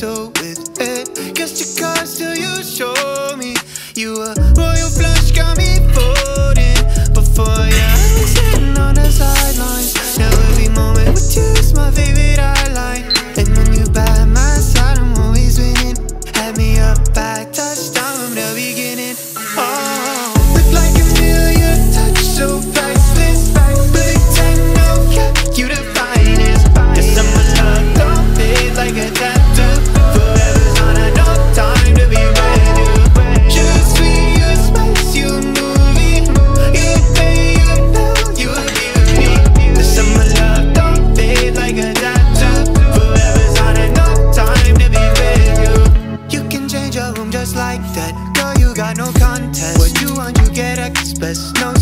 gentle with it. Guess your cards till you show me you a royal flush, got me folding. Before you, I've been sitting on the sidelines. Now every moment with you is my favorite highlight. And when you by my side, I'm always winning. Had me up by touchdown from the beginning. Oh, look like a million touch, so priceless. Perfect time, no cap, you the finest. Yes, I'm a love, don't fade like a tattoo. Forever's not enough time to be with you. Just sweet, you spice, you a movie. You pay, you bell, you a beauty. Yes, I'm a love, don't fade like a tattoo. Forever's not enough time to be with you. You can change your room just like that. Girl, you got no contest. What you want, you get express. No,